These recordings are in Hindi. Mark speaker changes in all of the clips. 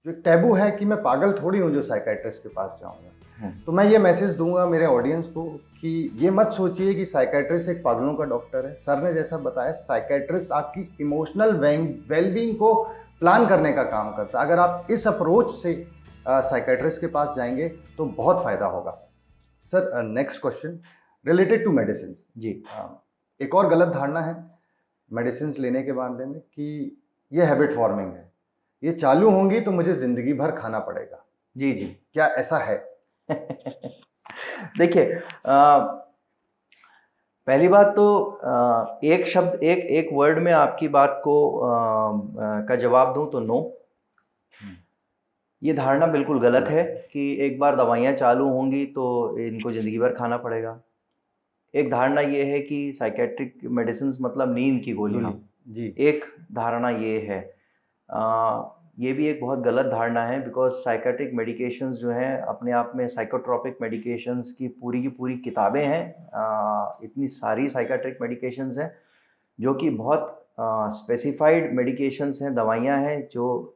Speaker 1: जो एक टैबू है कि मैं पागल थोड़ी हूँ जो साइकेट्रिस्ट के पास जाऊँगा। तो मैं ये मैसेज दूंगा मेरे ऑडियंस को कि ये मत सोचिए कि साइकेट्रिस्ट एक पागलों का डॉक्टर है। सर ने जैसा बताया, साइकेट्रिस्ट आपकी इमोशनल वेलबींग को प्लान करने का काम करता है। अगर आप इस अप्रोच से साइकेट्रिस्ट के पास जाएंगे तो बहुत फायदा होगा। Sir, next question related to medicine जी। एक और गलत धारणा है मेडिसिन लेने के बारे में कि ये हैबिट फॉर्मिंग है, ये चालू होंगी तो मुझे जिंदगी भर खाना पड़ेगा।
Speaker 2: जी जी,
Speaker 1: क्या ऐसा है?
Speaker 2: देखिए, पहली बात तो एक शब्द एक वर्ड में आपकी बात को का जवाब दूं तो नो। ये धारणा बिल्कुल गलत है कि एक बार दवाइयाँ चालू होंगी तो इनको ज़िंदगी भर खाना पड़ेगा। एक धारणा ये है कि साइकेट्रिक मेडिसिन मतलब नींद की गोलियाँ जी। एक धारणा ये है। ये भी एक बहुत गलत धारणा है, बिकॉज साइकेट्रिक मेडिकेशंस जो हैं अपने आप में, साइकोट्रोपिक मेडिकेशंस की पूरी किताबें हैं। इतनी सारी साइकेट्रिक मेडिकेशंस हैं जो कि बहुत स्पेसिफाइड मेडिकेशंस हैं, दवाइयाँ हैं जो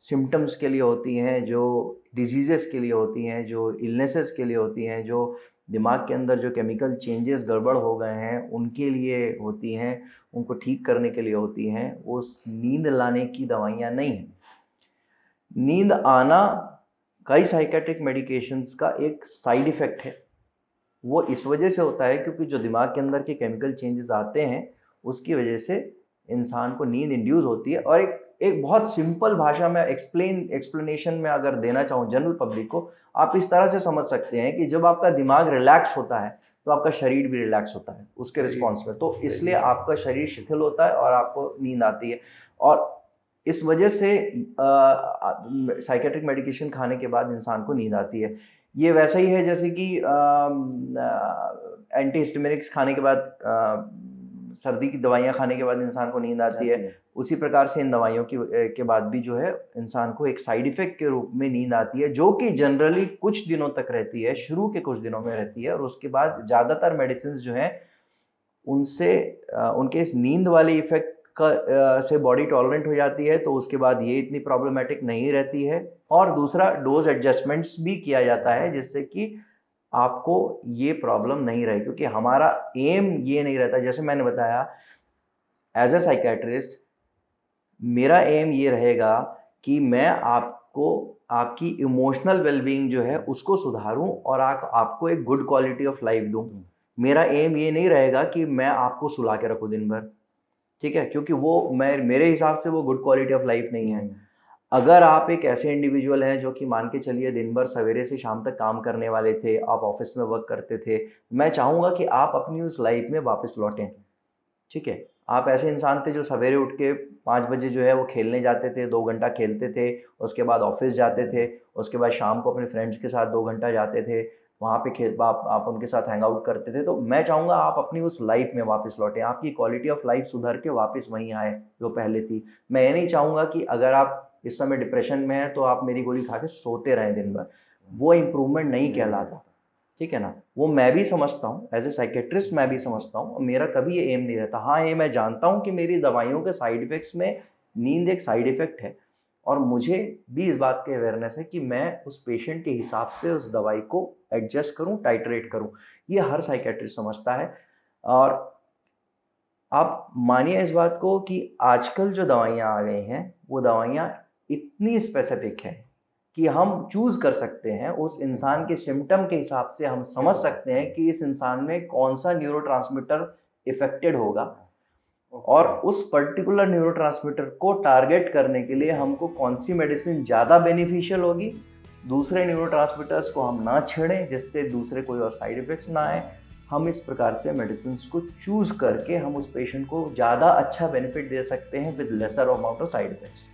Speaker 2: सिम्टम्स के लिए होती हैं, जो डिजीज़ेस के लिए होती हैं, जो इलनेसेस के लिए होती हैं, जो दिमाग के अंदर जो केमिकल चेंजेस गड़बड़ हो गए हैं उनके लिए होती हैं, उनको ठीक करने के लिए होती हैं। वो नींद लाने की दवाइयाँ नहीं हैं। नींद आना कई साइकेट्रिक मेडिकेशंस का एक साइड इफ़ेक्ट है। वो इस वजह से होता है क्योंकि जो दिमाग के अंदर के केमिकल चेंजेस आते हैं उसकी वजह से इंसान को नींद इंड्यूस होती है। और एक बहुत सिंपल भाषा में एक्सप्लेनेशन में अगर देना चाहूँ जनरल पब्लिक को, आप इस तरह से समझ सकते हैं कि जब आपका दिमाग रिलैक्स होता है तो आपका शरीर भी रिलैक्स होता है उसके रिस्पॉन्स में, तो इसलिए आपका शरीर शिथिल होता है और आपको नींद आती है। और इस वजह से साइकेट्रिक मेडिकेशन खाने के बाद इंसान को नींद आती है। ये वैसा ही है जैसे कि एंटी हिस्टामिनिक्स खाने के बाद, सर्दी की दवाइयाँ खाने के बाद इंसान को नींद आती है। उसी प्रकार से इन दवाइयों के बाद भी जो है इंसान को एक साइड इफ़ेक्ट के रूप में नींद आती है, जो कि जनरली कुछ दिनों तक रहती है, शुरू के कुछ दिनों में रहती है, और उसके बाद ज़्यादातर मेडिसिन जो हैं उनसे उनके इस नींद वाले इफ़ेक्ट से बॉडी टॉलरेंट हो जाती है, तो उसके बाद ये इतनी प्रॉब्लमेटिक नहीं रहती है। और दूसरा, डोज एडजस्टमेंट्स भी किया जाता है जिससे कि आपको ये प्रॉब्लम नहीं रहे, क्योंकि हमारा एम ये नहीं रहता। जैसे मैंने बताया, एज ए साइकेट्रिस्ट मेरा एम ये रहेगा कि मैं आपको आपकी इमोशनल वेलबींग जो है उसको सुधारूं और आपको एक गुड क्वालिटी ऑफ लाइफ दूं। मेरा एम ये नहीं रहेगा कि मैं आपको सुला के रखूं दिन भर, ठीक है, क्योंकि वो मेरे हिसाब से वो गुड क्वालिटी ऑफ लाइफ नहीं है। अगर आप एक ऐसे इंडिविजुअल हैं जो कि मान के चलिए दिन भर सवेरे से शाम तक काम करने वाले थे, आप ऑफिस में वर्क करते थे, मैं चाहूँगा कि आप अपनी उस लाइफ में वापस लौटें, ठीक है। आप ऐसे इंसान थे जो सवेरे उठ के 5 बजे जो है वो खेलने जाते थे, 2 घंटा खेलते थे, उसके बाद ऑफिस जाते थे, उसके बाद शाम को अपने फ्रेंड्स के साथ 2 घंटा जाते थे, वहाँ पे आप उनके साथ हैंग आउट करते थे। तो मैं चाहूँगा आप अपनी उस लाइफ में वापस लौटें, आपकी क्वालिटी ऑफ लाइफ सुधर के वापस वहीं आए जो पहले थी। मैं ये नहीं चाहूँगा कि अगर आप इस समय डिप्रेशन में हैं तो आप मेरी गोली खा के सोते रहें दिन भर। वो इम्प्रूवमेंट नहीं कहलाता, ठीक है ना। वो मैं भी समझता हूँ, एज ए साइकेट्रिस्ट मैं भी समझता हूँ, मेरा कभी ये एम नहीं रहता। हाँ, ये मैं जानता हूँ कि मेरी दवाइयों के साइड इफ़ेक्ट्स में नींद एक साइड इफ़ेक्ट है, और मुझे भी इस बात की अवेयरनेस है कि मैं उस पेशेंट के हिसाब से उस दवाई को एडजस्ट करूँ, टाइट्रेट करूँ। ये हर साइकेट्रिस्ट समझता है। और आप मानिए इस बात को कि आजकल जो दवाइयाँ आ गई हैं वो दवाइयाँ इतनी स्पेसिफिक हैं कि हम चूज़ कर सकते हैं, उस इंसान के सिम्टम के हिसाब से हम समझ सकते हैं कि इस इंसान में कौन सा न्यूरोट्रांसमीटर इफेक्टेड होगा, और उस पर्टिकुलर न्यूरोट्रांसमीटर को टारगेट करने के लिए हमको कौन सी मेडिसिन ज़्यादा बेनिफिशियल होगी। दूसरे न्यूरोट्रांसमीटर्स को हम ना छेड़ें जिससे दूसरे कोई और साइड इफ़ेक्ट्स ना आए। हम इस प्रकार से मेडिसिन को चूज़ करके हम उस पेशेंट को ज़्यादा अच्छा बेनिफिट दे सकते हैं with lesser amount of side effects.